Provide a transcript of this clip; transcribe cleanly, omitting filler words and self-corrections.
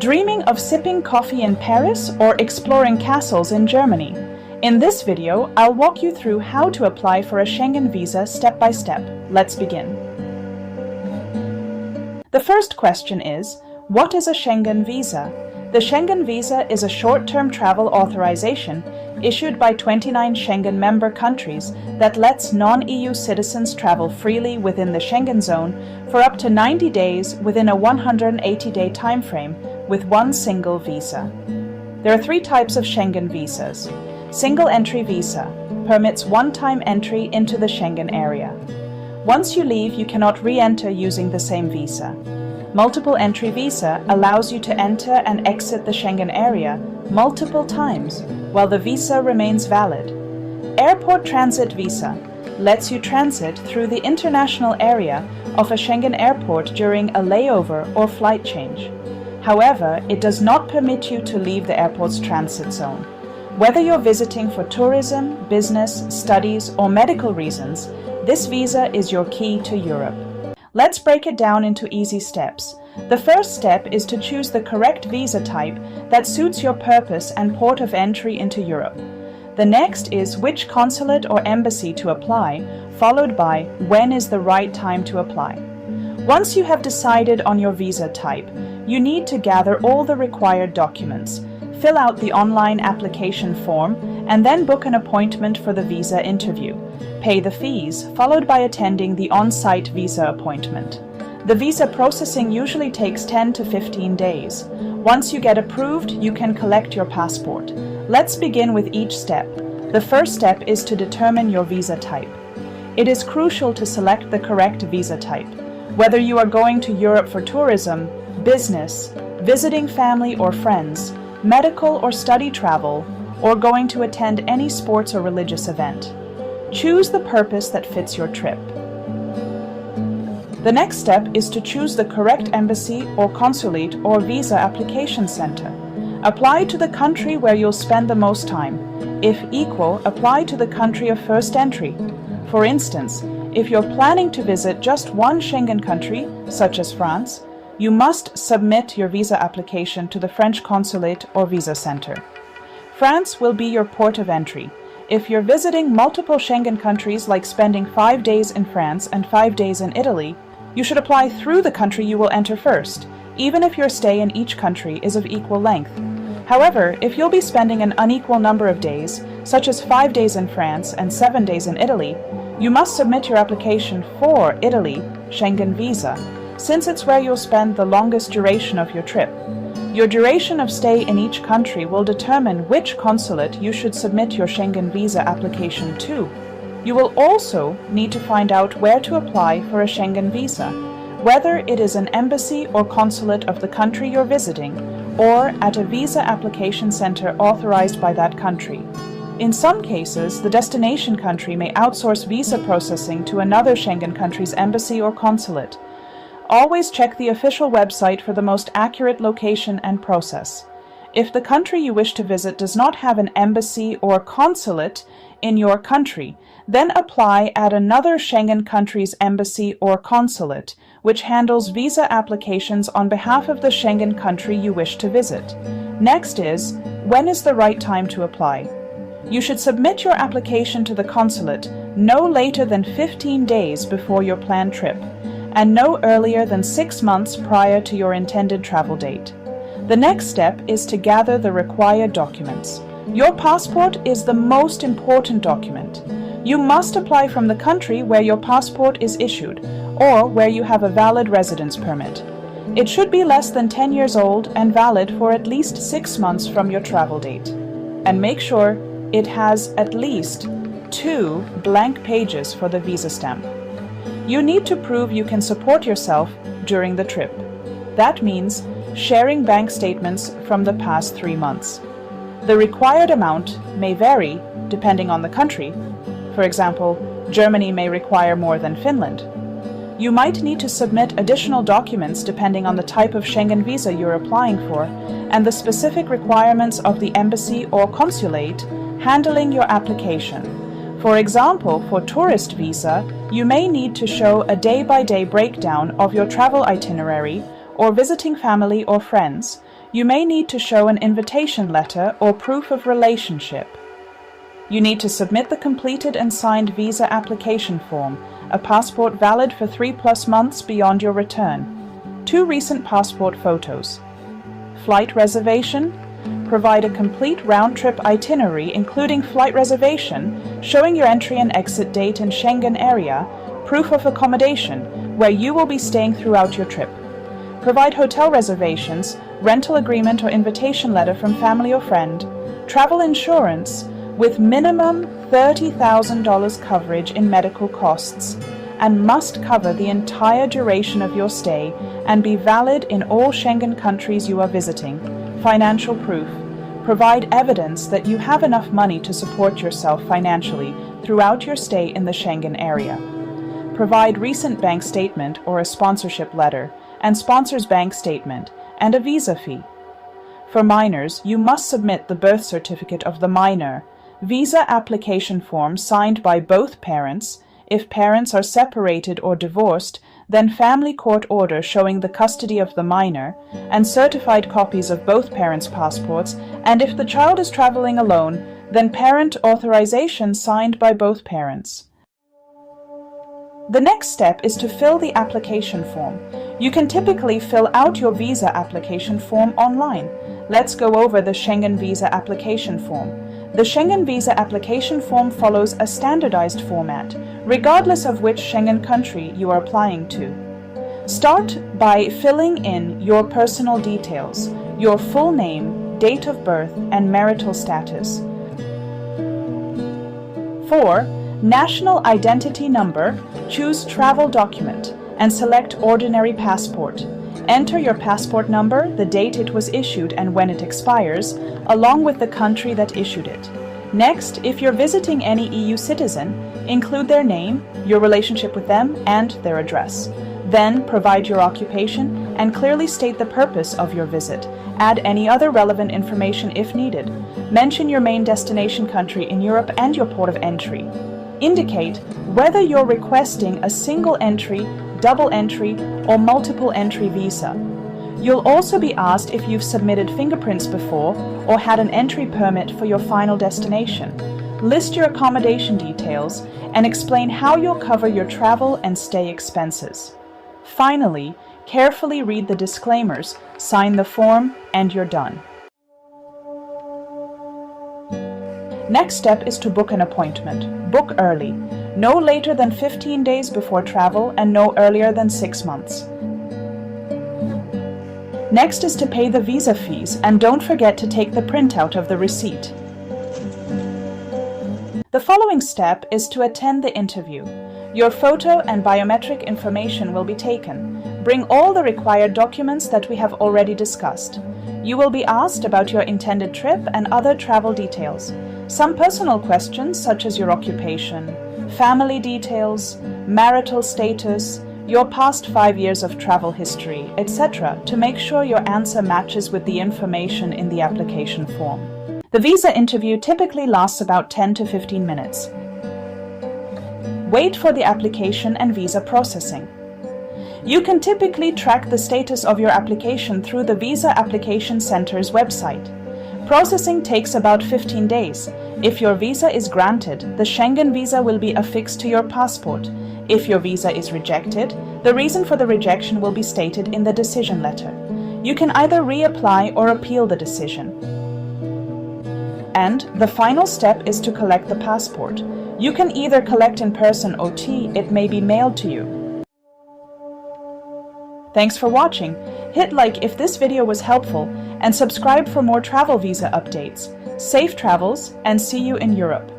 Dreaming of sipping coffee in Paris or exploring castles in Germany? In this video, I'll walk you through how to apply for a Schengen visa step by step. Let's begin. The first question is, what is a Schengen visa? The Schengen visa is a short-term travel authorization issued by 29 Schengen member countries that lets non-EU citizens travel freely within the Schengen zone for up to 90 days within a 180-day timeframe with one single visa. There are three types of Schengen visas. Single entry visa permits one-time entry into the Schengen area. Once you leave, you cannot re-enter using the same visa. Multiple entry visa allows you to enter and exit the Schengen area multiple times while the visa remains valid. Airport transit visa lets you transit through the international area of a Schengen airport during a layover or flight change. However, it does not permit you to leave the airport's transit zone. Whether you're visiting for tourism, business, studies, or medical reasons, this visa is your key to Europe. Let's break it down into easy steps. The first step is to choose the correct visa type that suits your purpose and port of entry into Europe. The next is which consulate or embassy to apply, followed by when is the right time to apply. Once you have decided on your visa type, you need to gather all the required documents, fill out the online application form, and then book an appointment for the visa interview. Pay the fees, followed by attending the on-site visa appointment. The visa processing usually takes 10 to 15 days. Once you get approved, you can collect your passport. Let's begin with each step. The first step is to determine your visa type. It is crucial to select the correct visa type. Whether you are going to Europe for tourism, business, visiting family or friends, medical or study travel, or going to attend any sports or religious event. Choose the purpose that fits your trip. The next step is to choose the correct embassy or consulate or visa application center. Apply to the country where you'll spend the most time. If equal, apply to the country of first entry. For instance, if you're planning to visit just one Schengen country, such as France, you must submit your visa application to the French consulate or visa center. France will be your port of entry. If you're visiting multiple Schengen countries, like spending 5 days in France and 5 days in Italy, you should apply through the country you will enter first, even if your stay in each country is of equal length. However, if you'll be spending an unequal number of days, such as 5 days in France and 7 days in Italy, you must submit your application for Italy Schengen Visa, since it's where you'll spend the longest duration of your trip. Your duration of stay in each country will determine which consulate you should submit your Schengen visa application to. You will also need to find out where to apply for a Schengen visa, whether it is an embassy or consulate of the country you're visiting, or at a visa application center authorized by that country. In some cases, the destination country may outsource visa processing to another Schengen country's embassy or consulate. Always check the official website for the most accurate location and process. If the country you wish to visit does not have an embassy or consulate in your country, then apply at another Schengen country's embassy or consulate, which handles visa applications on behalf of the Schengen country you wish to visit. Next is, when is the right time to apply? You should submit your application to the consulate no later than 15 days before your planned trip, and no earlier than 6 months prior to your intended travel date. The next step is to gather the required documents. Your passport is the most important document. You must apply from the country where your passport is issued, or where you have a valid residence permit. It should be less than 10 years old and valid for at least 6 months from your travel date. And make sure it has at least 2 blank pages for the visa stamp. You need to prove you can support yourself during the trip. That means sharing bank statements from the past 3 months. The required amount may vary depending on the country. For example, Germany may require more than Finland. You might need to submit additional documents depending on the type of Schengen visa you're applying for and the specific requirements of the embassy or consulate handling your application. For example, for tourist visa, you may need to show a day-by-day breakdown of your travel itinerary or visiting family or friends. You may need to show an invitation letter or proof of relationship. You need to submit the completed and signed visa application form, a passport valid for 3+ months beyond your return, 2 recent passport photos. Flight reservation. Provide a complete round-trip itinerary including flight reservation, showing your entry and exit date in Schengen area, proof of accommodation, where you will be staying throughout your trip. Provide hotel reservations, rental agreement or invitation letter from family or friend, travel insurance with minimum $30,000 coverage in medical costs, and must cover the entire duration of your stay and be valid in all Schengen countries you are visiting. Financial proof. Provide evidence that you have enough money to support yourself financially throughout your stay in the Schengen area. Provide recent bank statement or a sponsorship letter, and sponsor's bank statement, and a visa fee. For minors, you must submit the birth certificate of the minor, visa application form signed by both parents. If parents are separated or divorced, then family court order showing the custody of the minor, and certified copies of both parents' passports, and if the child is traveling alone, then parent authorization signed by both parents. The next step is to fill the application form. You can typically fill out your visa application form online. Let's go over the Schengen Visa application form. The Schengen Visa application form follows a standardized format, regardless of which Schengen country you are applying to. Start by filling in your personal details, your full name, date of birth, and marital status. 4. National identity number. Choose travel document and select ordinary passport. Enter your passport number, the date it was issued and when it expires, along with the country that issued it. Next, if you're visiting any EU citizen, include their name, your relationship with them, and their address. Then provide your occupation and clearly state the purpose of your visit. Add any other relevant information if needed. Mention your main destination country in Europe and your port of entry. Indicate whether you're requesting a single entry, double entry, or multiple entry visa. You'll also be asked if you've submitted fingerprints before or had an entry permit for your final destination. List your accommodation details and explain how you'll cover your travel and stay expenses. Finally, carefully read the disclaimers, sign the form, and you're done. Next step is to book an appointment. Book early, no later than 15 days before travel and no earlier than 6 months. Next is to pay the visa fees, and don't forget to take the printout of the receipt. The following step is to attend the interview. Your photo and biometric information will be taken. Bring all the required documents that we have already discussed. You will be asked about your intended trip and other travel details. Some personal questions such as your occupation, family details, marital status, your past 5 years of travel history, etc., to make sure your answer matches with the information in the application form. The visa interview typically lasts about 10 to 15 minutes. Wait for the application and visa processing. You can typically track the status of your application through the Visa Application Center's website. Processing takes about 15 days. If your visa is granted, the Schengen visa will be affixed to your passport. If your visa is rejected, the reason for the rejection will be stated in the decision letter. You can either reapply or appeal the decision. And the final step is to collect the passport. You can either collect in person or it may be mailed to you. Thanks for watching. Hit like if this video was helpful and subscribe for more travel visa updates. Safe travels and see you in Europe.